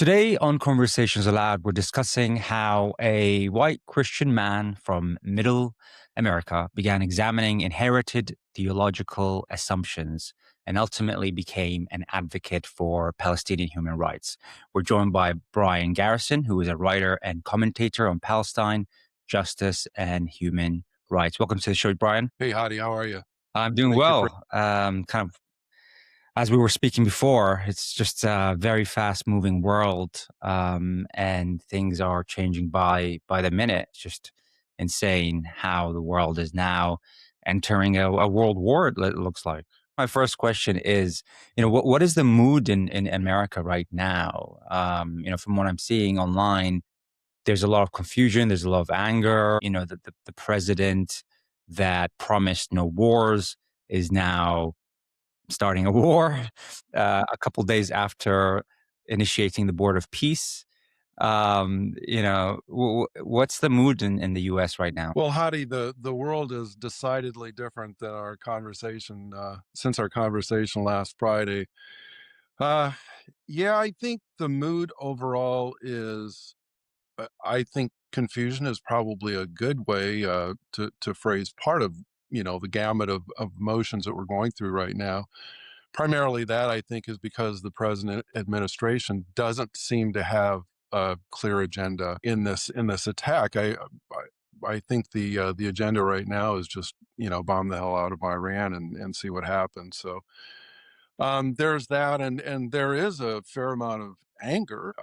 Today on Conversations Aloud, we're discussing how a white Christian man from Middle America began examining inherited theological assumptions and ultimately became an advocate for Palestinian human rights. We're joined by Brian Garrison, who is a writer and commentator on Palestine, justice, and human rights. Welcome to the show, Brian. Hey, Hadi, how are you? I'm doing Thank you for. well. Kind of as we were speaking before, it's just a very fast-moving world, and things are changing by the minute. It's just insane how the world is now entering a world war. It looks like. My first question is, what is the mood in America right now? From what I'm seeing online, there's a lot of confusion. There's a lot of anger. The president that promised no wars is now starting a war a couple days after initiating the Board of Peace. What's the mood in the U.S. right now? Well, Hadi, the world is decidedly different than our conversation since our conversation last Friday. Uh, yeah, I think the mood overall is. I think confusion is probably a good way to phrase part of the gamut of emotions that we're going through right now. Primarily, that I think is because the president administration doesn't seem to have a clear agenda in this attack. I think the agenda right now is just bomb the hell out of Iran and see what happens. So there's that, and there is a fair amount of anger.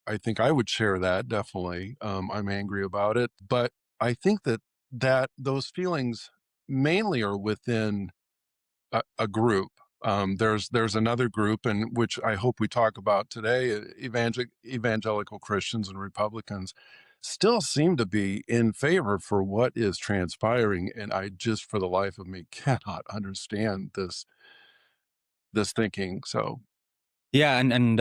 I think I would share that definitely. I'm angry about it, but I think that those feelings mainly are within a group. There's another group, and which I hope we talk about today. Evangelical Christians and Republicans still seem to be in favor for what is transpiring, and I just, for the life of me, cannot understand this thinking. So Yeah, and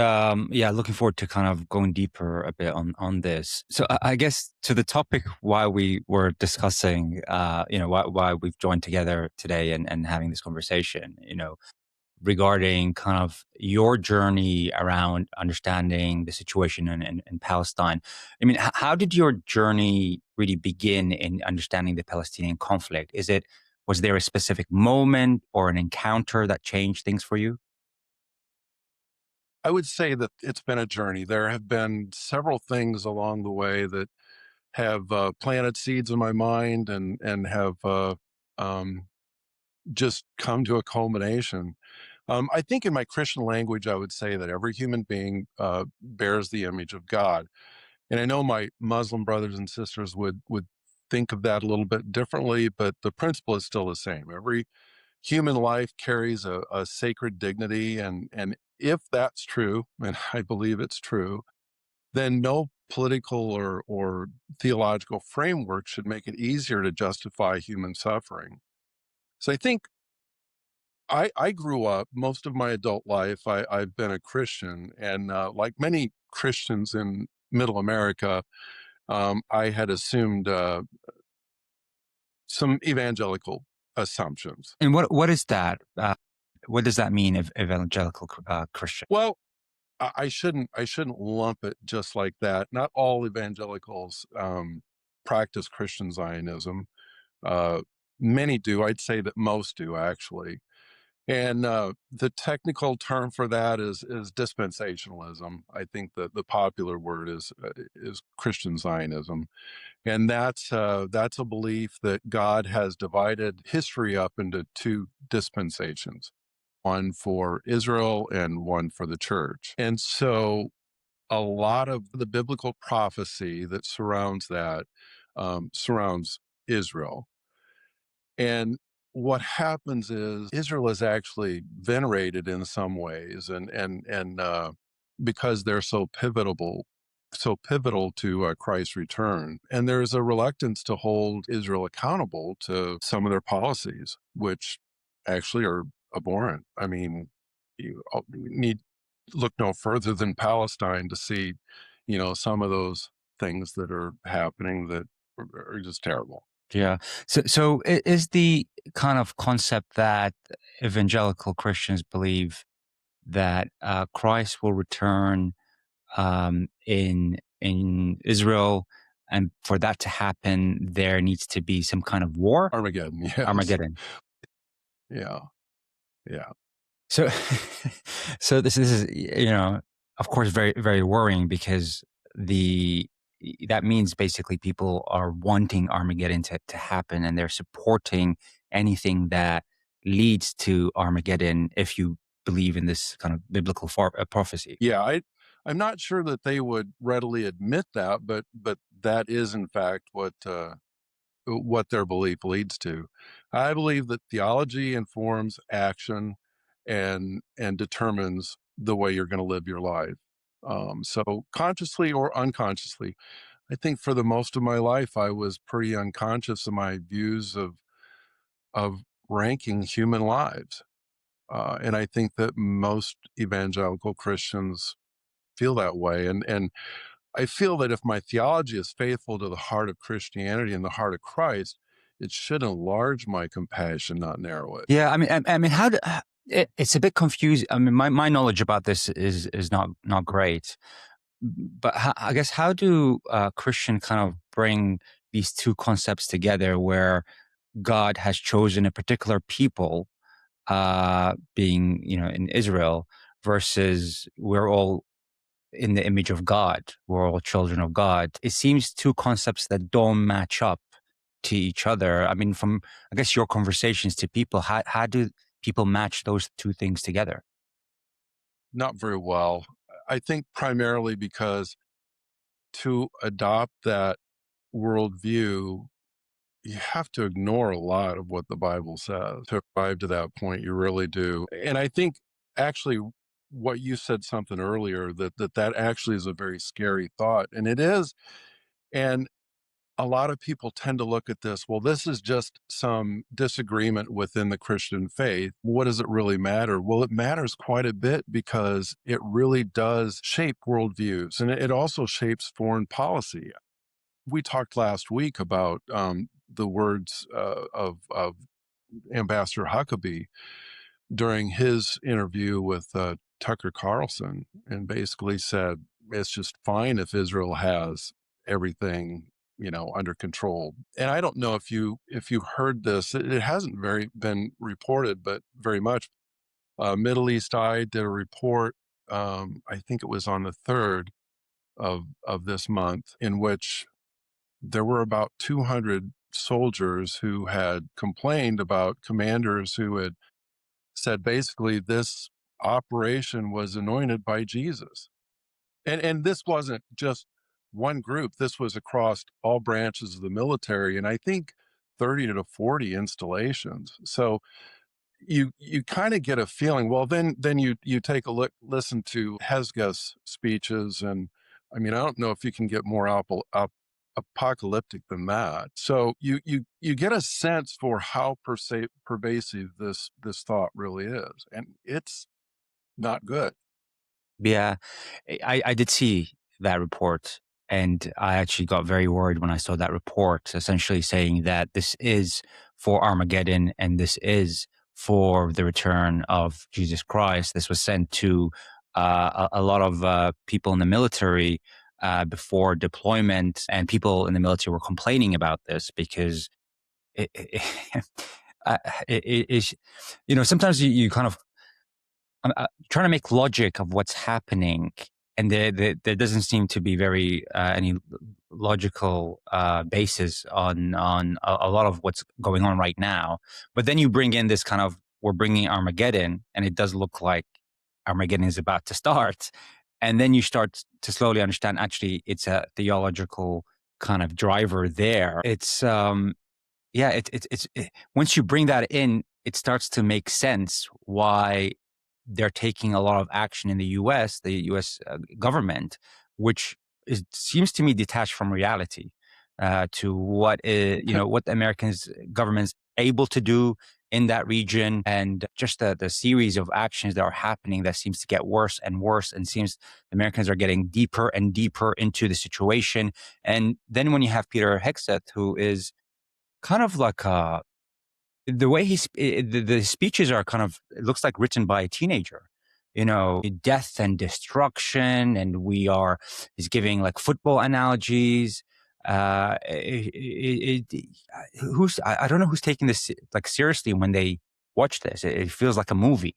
looking forward to kind of going deeper a bit on this. So I guess to the topic why we were discussing, why we've joined together today and having this conversation, regarding kind of your journey around understanding the situation in Palestine. I mean, how did your journey really begin in understanding the Palestinian conflict? Was there a specific moment or an encounter that changed things for you? I would say that it's been a journey. There have been several things along the way that have planted seeds in my mind and have um, just come to a culmination. I think in my Christian language, I would say that every human being bears the image of God, and I know my Muslim brothers and sisters would think of that a little bit differently, but the principle is still the same. Every human life carries a sacred dignity, and if that's true, and I believe it's true, then no political or theological framework should make it easier to justify human suffering. So I think I grew up most of my adult life. I've been a Christian, and like many Christians in Middle America, I had assumed some evangelical assumptions. And what is that? What does that mean, evangelical Christian? Well, I shouldn't lump it just like that. Not all evangelicals practice Christian Zionism. Uh, Many do. I'd say that most do actually. And the technical term for that is dispensationalism. I think that the popular word is Christian Zionism, and that's a belief that God has divided history up into two dispensations, one for Israel and one for the church. And so a lot of the biblical prophecy that surrounds that surrounds Israel. And what happens is Israel is actually venerated in some ways, and because they're so pivotal to Christ's return, and there's a reluctance to hold Israel accountable to some of their policies, which actually are abhorrent. I mean, you need look no further than Palestine to see, some of those things that are happening that are just terrible. Yeah. So is the kind of concept that evangelical Christians believe that Christ will return in Israel, and for that to happen, there needs to be some kind of war. Armageddon, yes. Armageddon. Yeah, yeah. So, so this is, of course, very, very worrying, because the that means basically people are wanting Armageddon to happen, and they're supporting anything that leads to Armageddon, if you believe in this kind of biblical prophecy. Yeah, I'm not sure that they would readily admit that, but that is in fact what their belief leads to. I believe that theology informs action and determines the way you're going to live your life. So consciously or unconsciously, I think for the most of my life I was pretty unconscious of my views of ranking human lives, and I think that most evangelical Christians feel that way. And I feel that if my theology is faithful to the heart of Christianity and the heart of Christ, it should enlarge my compassion, not narrow it. Yeah, I mean, it's a bit confusing. I mean, my knowledge about this is not great, but I guess, how do Christian kind of bring these two concepts together, where God has chosen a particular people, being, in Israel, versus we're all in the image of God, we're all children of God. It seems two concepts that don't match up to each other. I mean, from, I guess, your conversations to people, how do people match those two things together? Not very well. I think primarily because to adopt that worldview, you have to ignore a lot of what the Bible says to arrive to that point. You really do. And I think actually what you said something earlier, that actually is a very scary thought. And it is. And a lot of people tend to look at this, well, this is just some disagreement within the Christian faith. What does it really matter? Well, it matters quite a bit, because it really does shape worldviews, and it also shapes foreign policy. We talked last week about the words of Ambassador Huckabee during his interview with Tucker Carlson, and basically said it's just fine if Israel has everything, under control. And I don't know if you heard this. It hasn't very been reported, but very much. Middle East Eye did a report. I think it was on the 3rd of this month, in which there were about 200 soldiers who had complained about commanders who had said basically this operation was anointed by Jesus. And this wasn't just one group. This was across all branches of the military, and I think 30 to 40 installations. So you kind of get a feeling. Well, then you take a look, listen to Hesga's speeches, and I mean, I don't know if you can get more apocalyptic than that. So you get a sense for how pervasive this thought really is, and it's not good. Yeah, I did see that report, and I actually got very worried when I saw that report, essentially saying that this is for Armageddon, and this is for the return of Jesus Christ. This was sent to a lot of people in the military before deployment, and people in the military were complaining about this, because it, uh, it, sometimes you kind of, I'm trying to make logic of what's happening, and there doesn't seem to be very any logical basis on a lot of what's going on right now. But then you bring in this kind of, we're bringing Armageddon, and it does look like Armageddon is about to start, and then you start to slowly understand, actually, it's a theological kind of driver there. It's yeah, once you bring that in, it starts to make sense why they're taking a lot of action in the U.S. Government, which seems to me detached from reality, to what is, what the Americans government's able to do in that region, and just the series of actions that are happening that seems to get worse and worse, and seems the Americans are getting deeper and deeper into the situation. And then when you have Peter Hegseth, who is kind of like the way the speeches are kind of, it looks like written by a teenager. death and destruction, and he's giving like football analogies. I don't know who's taking this like seriously when they watch this. It feels like a movie.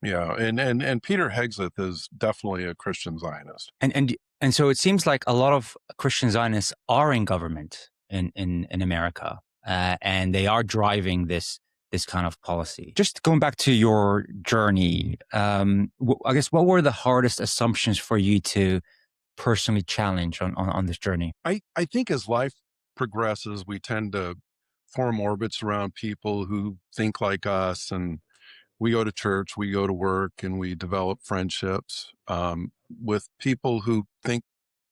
Yeah, and Peter Hegseth is definitely a Christian Zionist. And so it seems like a lot of Christian Zionists are in government in America, and they are driving this kind of policy. Just going back to your journey, I guess what were the hardest assumptions for you to personally challenge on this journey? I think as life progresses, we tend to form orbits around people who think like us, and we go to church, we go to work, and we develop friendships with people who think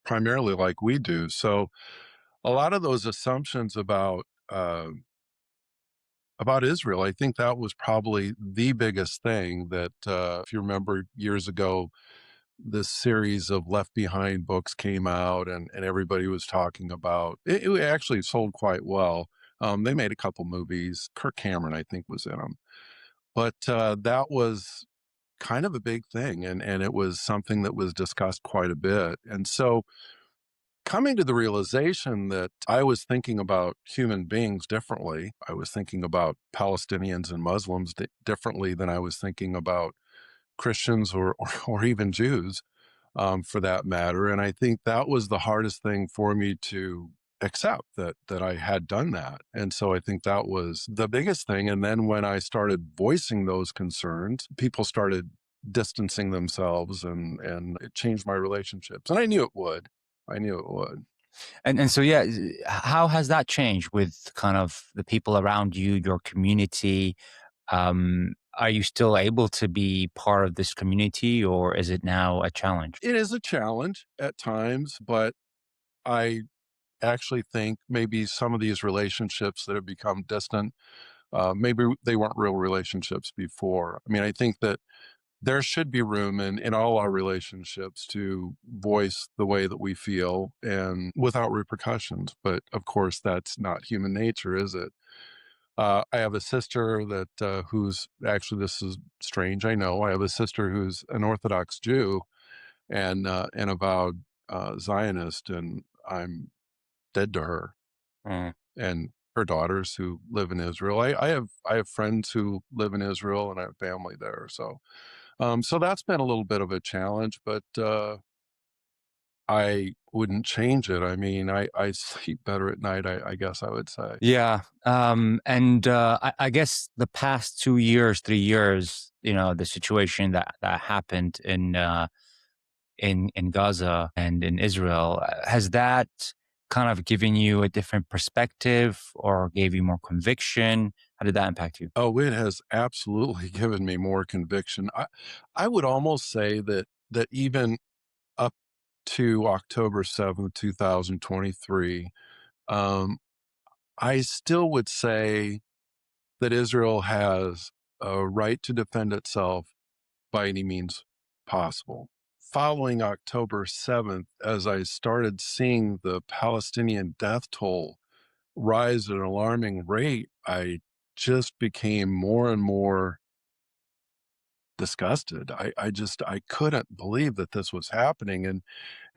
primarily like we do. So a lot of those assumptions about Israel, I think that was probably the biggest thing that, if you remember years ago, this series of Left Behind books came out, and everybody was talking about it. It actually sold quite well. They made a couple movies. Kirk Cameron, I think, was in them. But that was kind of a big thing, and it was something that was discussed quite a bit. And so coming to the realization that I was thinking about human beings differently, I was thinking about Palestinians and Muslims differently than I was thinking about Christians or even Jews, for that matter. And I think that was the hardest thing for me to accept, that I had done that. And so I think that was the biggest thing. And then when I started voicing those concerns, people started distancing themselves, and it changed my relationships. And I knew it would. I knew it would. And so yeah, how has that changed with kind of the people around you, your community? Are you still able to be part of this community, or is it now a challenge? It is a challenge at times, but I actually think maybe some of these relationships that have become distant, maybe they weren't real relationships before. I mean, I think that there should be room in all our relationships to voice the way that we feel and without repercussions. But of course, that's not human nature, is it? I have a sister that who's actually, this is strange, I know. I have a sister who's an Orthodox Jew and avowed Zionist, and I'm dead to her Mm. and her daughters who live in Israel. I have friends who live in Israel, and I have family there. So that's been a little bit of a challenge, but I wouldn't change it. I mean, I sleep better at night, I guess I would say. Yeah. And I guess the past 2 years, 3 years, the situation that happened in Gaza and in Israel, has that kind of given you a different perspective or gave you more conviction? How did that impact you? Oh, it has absolutely given me more conviction. I would almost say that even up to October 7th, 2023, um, I still would say that Israel has a right to defend itself by any means possible. Following October 7th, as I started seeing the Palestinian death toll rise at an alarming rate, I just became more and more disgusted. I couldn't believe that this was happening.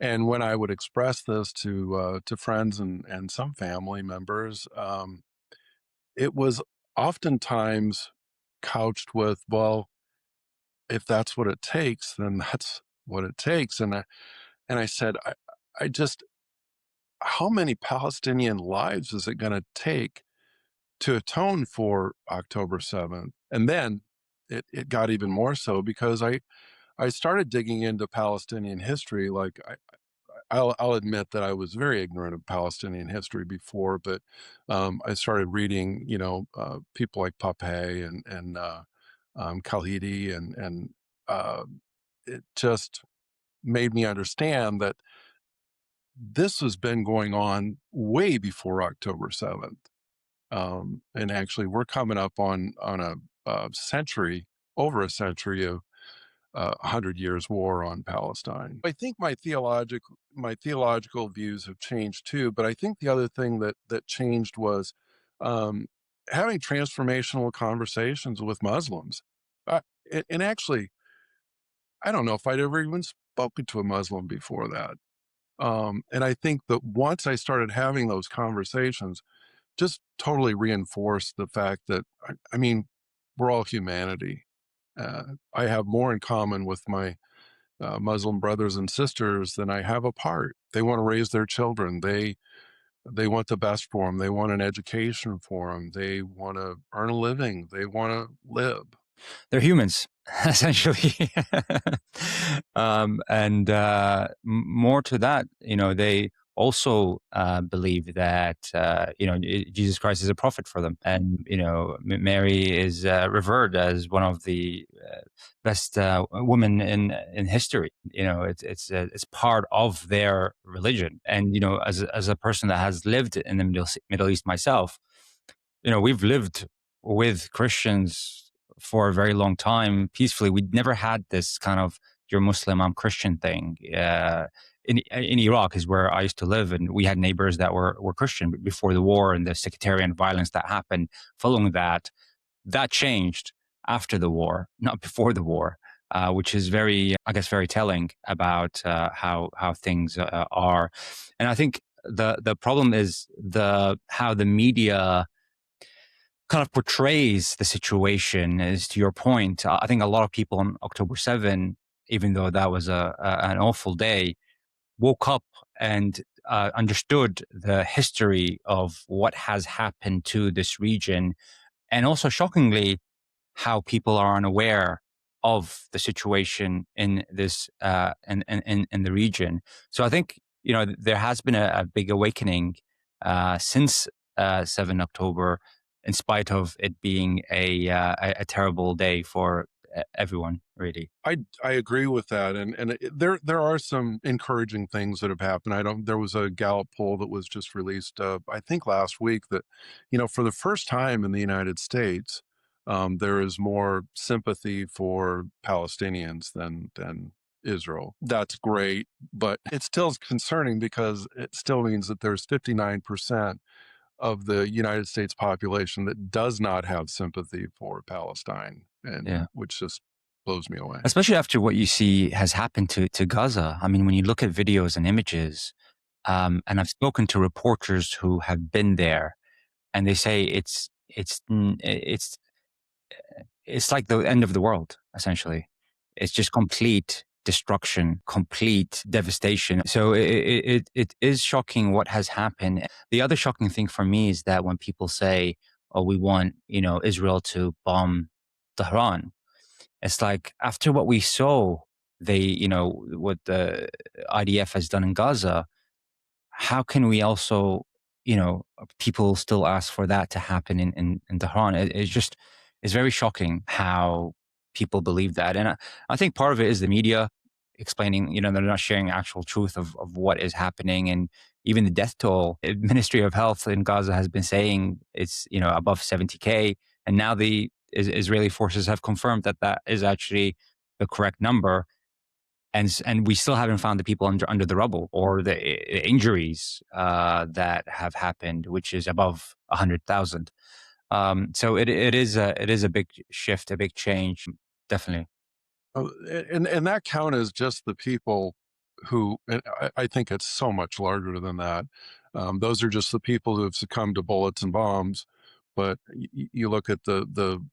And when I would express this to friends and some family members, it was oftentimes couched with, well, if that's what it takes, then that's what it takes. And I said, I just, how many Palestinian lives is it going to take to atone for October 7th? And then it got even more so because I started digging into Palestinian history. Like I'll admit that I was very ignorant of Palestinian history before, but I started reading, people like Pape and Khalidi, and uh, it just made me understand that this has been going on way before October 7th. And actually, we're coming up on a century, over a century of 100 years war on Palestine. I think my theological views have changed too, but I think the other thing that changed was um, having transformational conversations with Muslims. Uh, and actually, I don't know if I'd ever even spoken to a Muslim before that. And I think that once I started having those conversations, just totally reinforced the fact that, I mean, we're all humanity. I have more in common with my Muslim brothers and sisters than I have apart. They want to raise their children. They want the best for them. They want an education for them. They want to earn a living. They want to live. They're humans, essentially. And more to that, they also believe that Jesus Christ is a prophet for them, and Mary is revered as one of the best women in history. It's part of their religion, and as a person that has lived in the Middle East myself, we've lived with Christians for a very long time peacefully. We'd never had this kind of "you're Muslim, I'm Christian" thing. In Iraq is where I used to live, and we had neighbors that were Christian before the war and the sectarian violence that happened following that. That changed after the war, not before the war, which is very telling about how things are. And I think the problem is how the media kind of portrays the situation. Is, to your point, I think a lot of people on October 7, even though that was an awful day, woke up and understood the history of what has happened to this region, and also shockingly how people are unaware of the situation in this in the region. So I think there has been a big awakening since 7 October, in spite of it being a terrible day for everyone, really. I agree with that, and there are some encouraging things that have happened. I don't. There was a Gallup poll that was just released, I think last week, that for the first time in the United States, there is more sympathy for Palestinians than Israel. That's great, but it still is concerning because it still means that there's 59% of the United States population that does not have sympathy for Palestine, and Yeah. which just blows me away. Especially after what you see has happened to Gaza. I mean, when you look at videos and images, and I've spoken to reporters who have been there, and they say it's like the end of the world, essentially. It's just complete destruction, complete devastation. So it is shocking what has happened. The other shocking thing for me is that when people say, "Oh, we want Israel to bomb Tehran," it's like, after what we saw, what the IDF has done in Gaza, how can we also, people still ask for that to happen in Tehran? It's very shocking how people believe that. And I think part of it is the media explaining, they're not sharing actual truth of what is happening. And even the death toll, the Ministry of Health in Gaza has been saying it's, above 70K. And now the Israeli forces have confirmed that that is actually the correct number, and we still haven't found the people under the rubble, or the injuries that have happened, which is above 100,000. So it is a big shift, a big change, definitely. Oh, and that count is just the people who, and I think it's so much larger than that. Those are just the people who have succumbed to bullets and bombs. But you look at the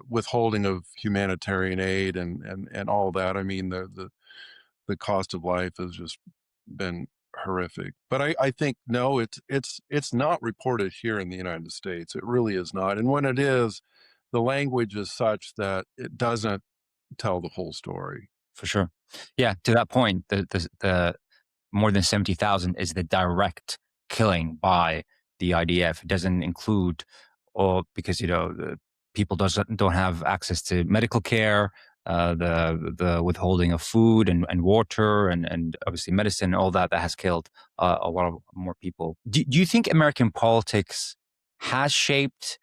withholding of humanitarian aid and all that. I mean, the cost of life has just been horrific. But I think no, it's not reported here in the United States. It really is not. And when it is, the language is such that it doesn't tell the whole story. For sure. Yeah, to that point, the more than 70,000 is the direct killing by the IDF. It doesn't include, or because the people don't have access to medical care, the withholding of food and water, and obviously medicine, all that has killed a lot of more people. Do you think American politics has shaped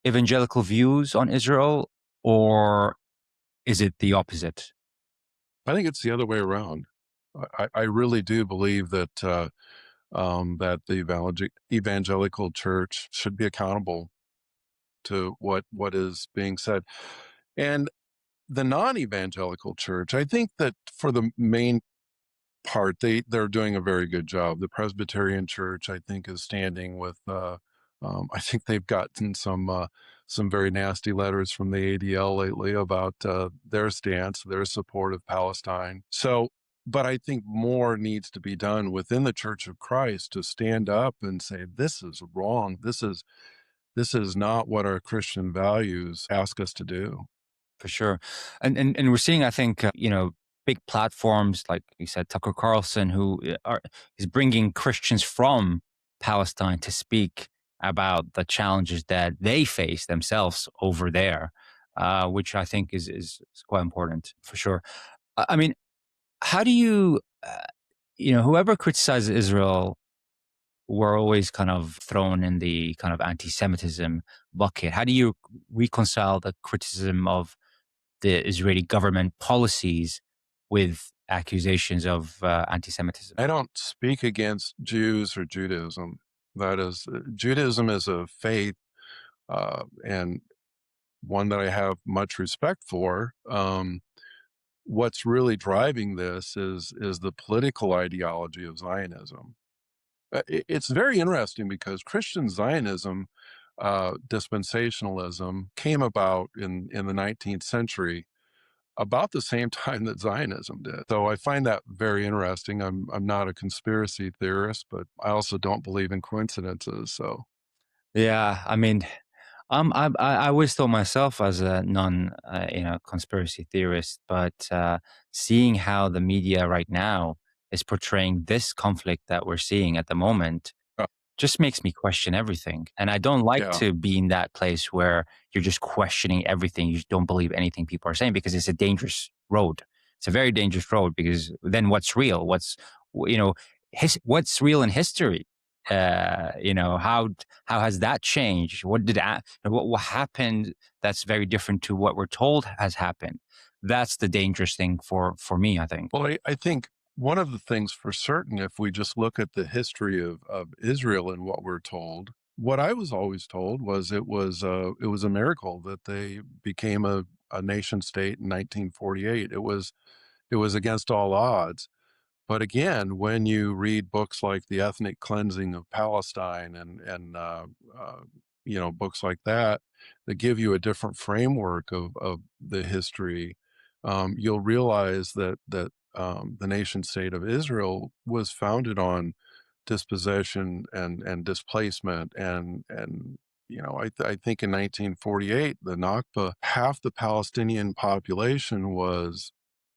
evangelical views on Israel, or is it the opposite? I think it's the other way around. I really do believe that that the evangelical church should be accountable to what is being said. And the non-evangelical church, I think that for the main part, they're doing a very good job. The Presbyterian Church, I think, is standing with. I think they've gotten some very nasty letters from the ADL lately about their stance, their support of Palestine. So, but I think more needs to be done within the Church of Christ to stand up and say this is wrong. This is not what our Christian values ask us to do. For sure. And we're seeing, I think, big platforms like you said, Tucker Carlson, who is bringing Christians from Palestine to speak about the challenges that they face themselves over there, which I think is quite important for sure. I mean, how do you, whoever criticizes Israel, we're always kind of thrown in the kind of anti-Semitism bucket. How do you reconcile the criticism of the Israeli government policies with accusations of anti-Semitism? I don't speak against Jews or Judaism. That is, Judaism is a faith and one that I have much respect for. What's really driving this is the political ideology of Zionism. It's very interesting because Christian Zionism, dispensationalism, came about in the 19th century about the same time that Zionism did. So I find that very interesting. I'm not a conspiracy theorist, but I also don't believe in coincidences. So Yeah, I mean, I always thought myself as a conspiracy theorist, but seeing how the media right now is portraying this conflict that we're seeing at the moment uh, just makes me question everything. And I don't like yeah. to be in that place where you're just questioning everything. You just don't believe anything people are saying because it's a dangerous road. It's a very dangerous road because then what's real? You know, what's real in history? How has that changed? What happened that's very different to what we're told has happened? That's the dangerous thing for me, I think. Well, I think one of the things for certain, if we just look at the history of Israel and what we're told, what I was always told was it was a miracle that they became a nation state in 1948. It was against all odds. But again, when you read books like The Ethnic Cleansing of Palestine and books like that that give you a different framework of the history, you'll realize that the nation state of Israel was founded on dispossession and displacement and I think in 1948 the Nakba, half the Palestinian population was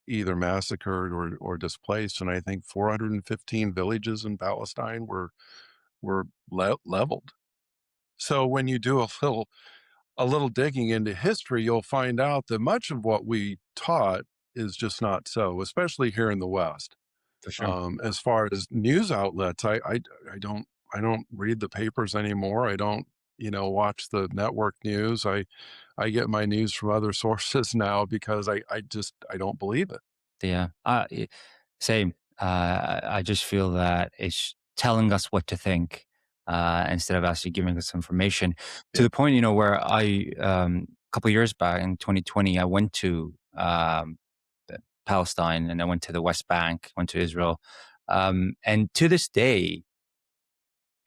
either massacred or displaced, and I think 415 villages in Palestine were leveled. So when you do a little digging into history, you'll find out that much of what we taught is just not so, especially here in the West. For sure. As far as news outlets, I don't read the papers anymore. I don't watch the network news. I get my news from other sources now because I don't believe it. Yeah. Same. I just feel that it's telling us what to think instead of actually giving us information to Yeah. the point, where a couple of years back in 2020, I went to Palestine and I went to the West Bank, went to Israel. And to this day,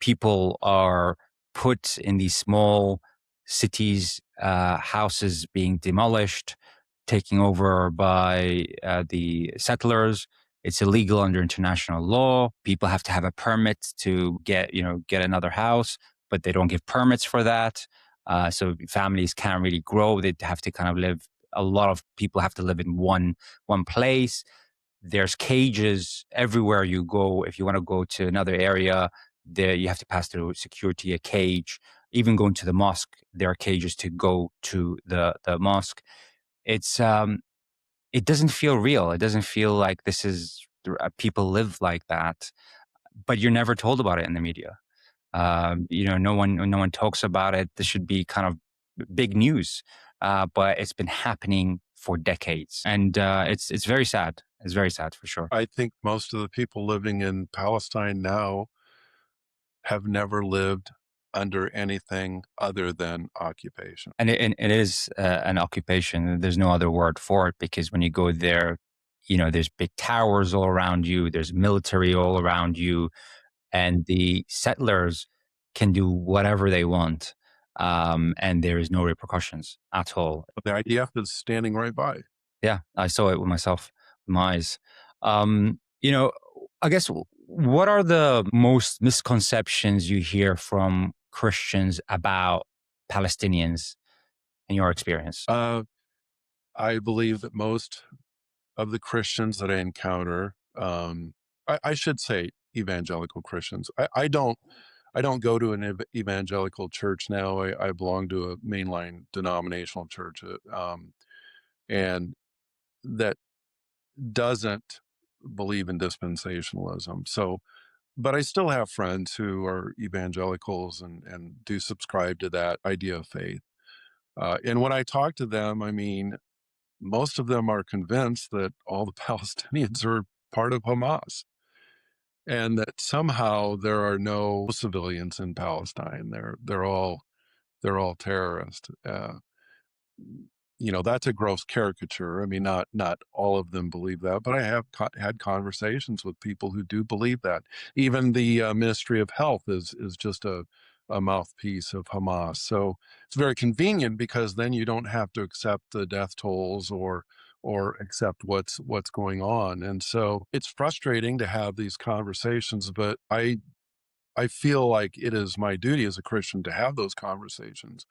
people are put in these small cities, houses being demolished, taken over by the settlers. It's illegal under international law. People have to have a permit to get another house, but they don't give permits for that. So families can't really grow. They have to kind of live. A lot of people have to live in one place. There's cages everywhere you go. If you want to go to another area, there you have to pass through security, a cage. Even going to the mosque, there are cages to go to the mosque. It's it doesn't feel real. It doesn't feel like this is people live like that, but you're never told about it in the media. No one talks about it. This should be kind of big news, but it's been happening for decades, and it's very sad. It's very sad for sure. I think most of the people living in Palestine now have never lived under anything other than occupation. And it is an occupation. There's no other word for it because when you go there, there's big towers all around you. There's military all around you, and the settlers can do whatever they want, and there is no repercussions at all. But the IDF is standing right by. Yeah, I saw it with myself, with my eyes. You know, I guess what are the most misconceptions you hear from Christians about Palestinians in your experience? I believe that most of the Christians that I encounter, I should say evangelical Christians. I don't go to an evangelical church now. I belong to a mainline denominational church, and that doesn't believe in dispensationalism. So, but I still have friends who are evangelicals and do subscribe to that idea of faith. And when I talk to them, I mean, most of them are convinced that all the Palestinians are part of Hamas and that somehow there are no civilians in Palestine. They're all terrorists. That's a gross caricature. I mean, not all of them believe that, but I have had conversations with people who do believe that. Even the Ministry of Health is just a mouthpiece of Hamas. So it's very convenient because then you don't have to accept the death tolls or accept what's going on. And so it's frustrating to have these conversations, but I feel like it is my duty as a Christian to have those conversations.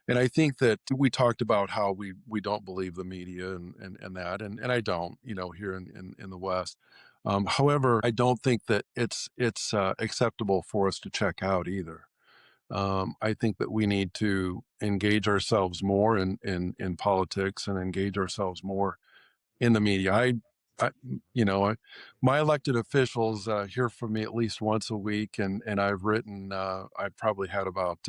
And I think that we talked about how we don't believe the media and that, and I don't, here in the West. However, I don't think that it's acceptable for us to check out either. I think that we need to engage ourselves more in politics and engage ourselves more in the media. I you know, I, my elected officials hear from me at least once a week, and I've written. I've probably had about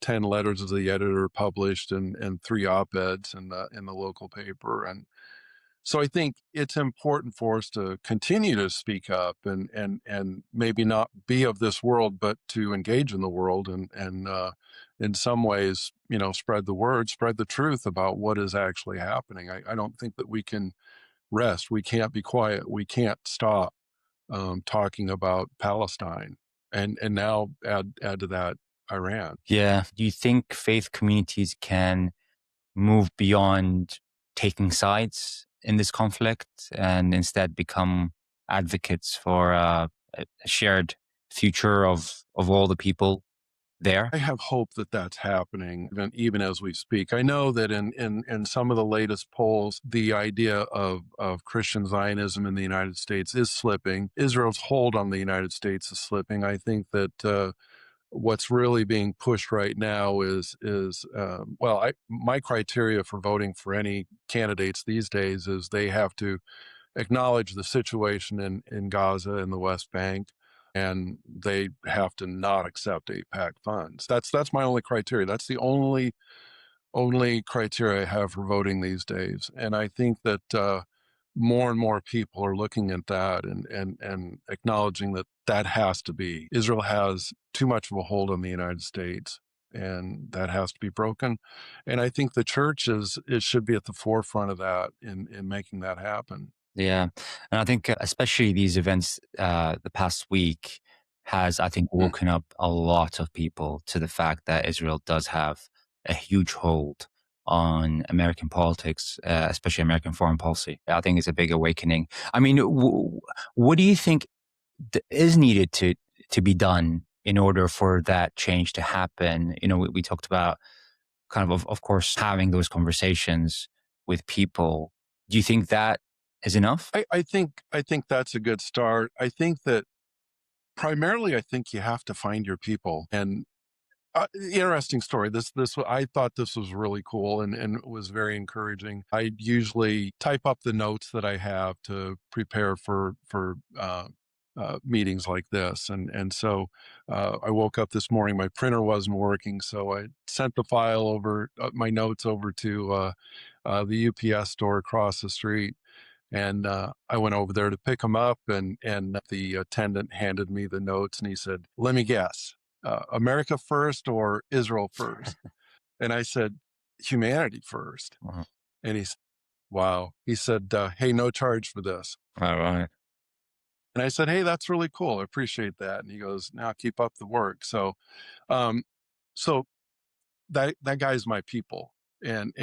10 letters to the editor published and 3 op-eds in the local paper. And so I think it's important for us to continue to speak up and maybe not be of this world, but to engage in the world and in some ways, spread the word, spread the truth about what is actually happening. I don't think that we can rest. We can't be quiet. We can't stop talking about Palestine. And now add to that Iran. Yeah. Do you think faith communities can move beyond taking sides in this conflict and instead become advocates for a shared future of all the people there? I have hope that that's happening even as we speak. I know that in some of the latest polls, the idea of Christian Zionism in the United States is slipping. Israel's hold on the United States is slipping. I think that what's really being pushed right now is my criteria for voting for any candidates these days is they have to acknowledge the situation in Gaza and the West Bank, and they have to not accept AIPAC funds. That's my only criteria. That's the only criteria I have for voting these days. And I think that more and more people are looking at that and acknowledging that that has to be. Israel has too much of a hold on the United States, and that has to be broken. And I think the church it should be at the forefront of that in making that happen. Yeah. And I think especially these events the past week has, I think, Mm. woken up a lot of people to the fact that Israel does have a huge hold on American politics, especially American foreign policy. I think it's a big awakening. I mean, what do you think is needed to be done in order for that change to happen? We talked about kind of course, having those conversations with people. Do you think that is enough? I think that's a good start. I think that primarily I think you have to find your people. And interesting story. I thought this was really cool and was very encouraging. I usually type up the notes that I have to prepare for meetings like this, and so I woke up this morning. My printer wasn't working, so I sent the file over, my notes over to the UPS store across the street. And I went over there to pick them up, and the attendant handed me the notes, and he said, "Let me guess. America first or Israel first? And I said, humanity first. Wow. And he said, wow. He said, hey, no charge for this. All right. And I said, hey, that's really cool. I appreciate that. And he goes, now keep up the work. Um, so that guy's my people. And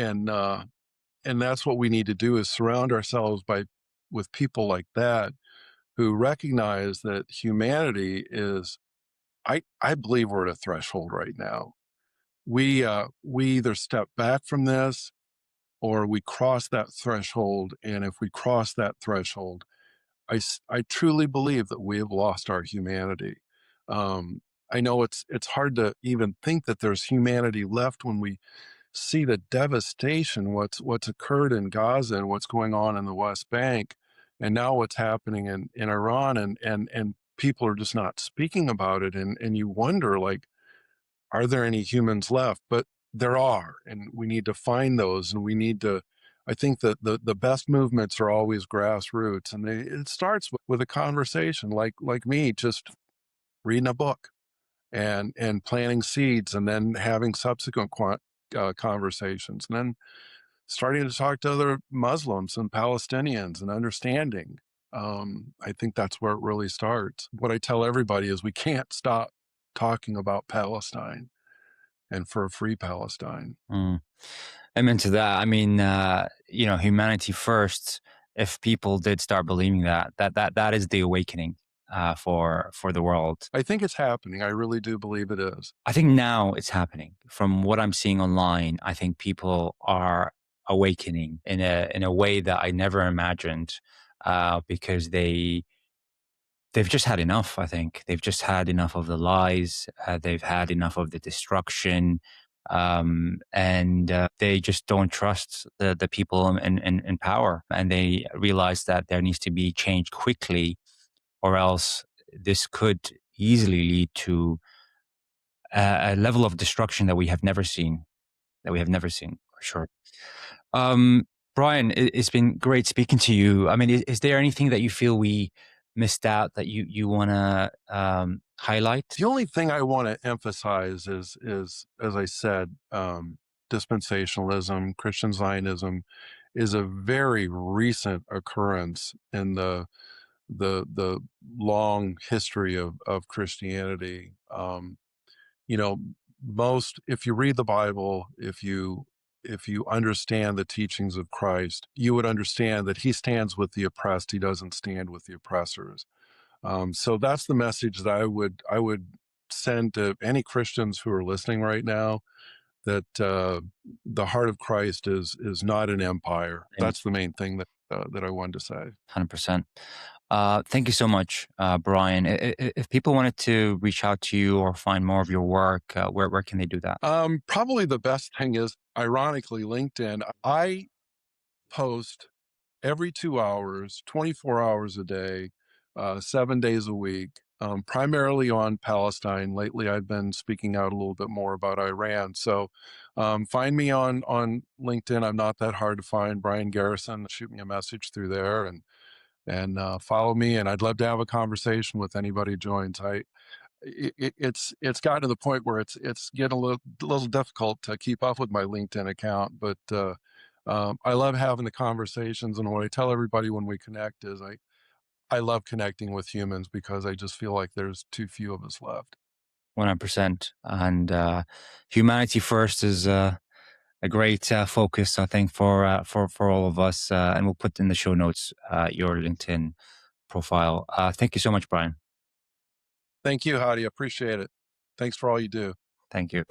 that's what we need to do, is surround ourselves with people like that, who recognize that humanity is, I believe we're at a threshold right now. We either step back from this or we cross that threshold. And if we cross that threshold, I truly believe that we have lost our humanity. Um, I know it's hard to even think that there's humanity left when we see the devastation, what's occurred in Gaza and what's going on in the West Bank, and now what's happening in Iran, and people are just not speaking about it, and you wonder, like, are there any humans left? But there are, and we need to find those, and we need to. I think that the best movements are always grassroots, and it starts with a conversation, like me, just reading a book and planting seeds, and then having subsequent conversations, and then starting to talk to other Muslims and Palestinians and understanding. I think that's where it really starts. What I tell everybody is we can't stop talking about Palestine and for a free Palestine. Mm. Amen to that. I mean, humanity first. If people did start believing that is the awakening for the world. I think it's happening. I really do believe it is. I think now it's happening. From what I'm seeing online, I think people are awakening in a way that I never imagined, because they've just had enough. I think they've just had enough of the lies. They've had enough of the destruction, and they just don't trust the people in power. And they realize that there needs to be change quickly, or else this could easily lead to a level of destruction that we have never seen. For sure. Um, Brian, it's been great speaking to you. I mean, is there anything that you feel we missed out that you want to highlight? The only thing I want to emphasize is, as I said, dispensationalism, Christian Zionism, is a very recent occurrence in the long history of Christianity. You know, if you read the Bible, if you understand the teachings of Christ, you would understand that he stands with the oppressed. He doesn't stand with the oppressors. So that's the message that I would send to any Christians who are listening right now, that the heart of Christ is not an empire. That's the main thing that I wanted to say. 100%. Thank you so much, Brian. If people wanted to reach out to you or find more of your work, where can they do that? Probably the best thing is, ironically, LinkedIn. I post every 2 hours, 24 hours a day, 7 days a week, primarily on Palestine. Lately, I've been speaking out a little bit more about Iran. So find me on LinkedIn. I'm not that hard to find. Brian Garrison. Shoot me a message through there, and follow me. And I'd love to have a conversation with anybody who joins. It's gotten to the point where it's getting a little difficult to keep up with my LinkedIn account, but I love having the conversations. And what I tell everybody when we connect is I love connecting with humans, because I just feel like there's too few of us left. 100%. And humanity first is a great focus, I think, for all of us. And we'll put in the show notes your LinkedIn profile. Thank you so much, Brian. Thank you, Hadi. I appreciate it. Thanks for all you do. Thank you.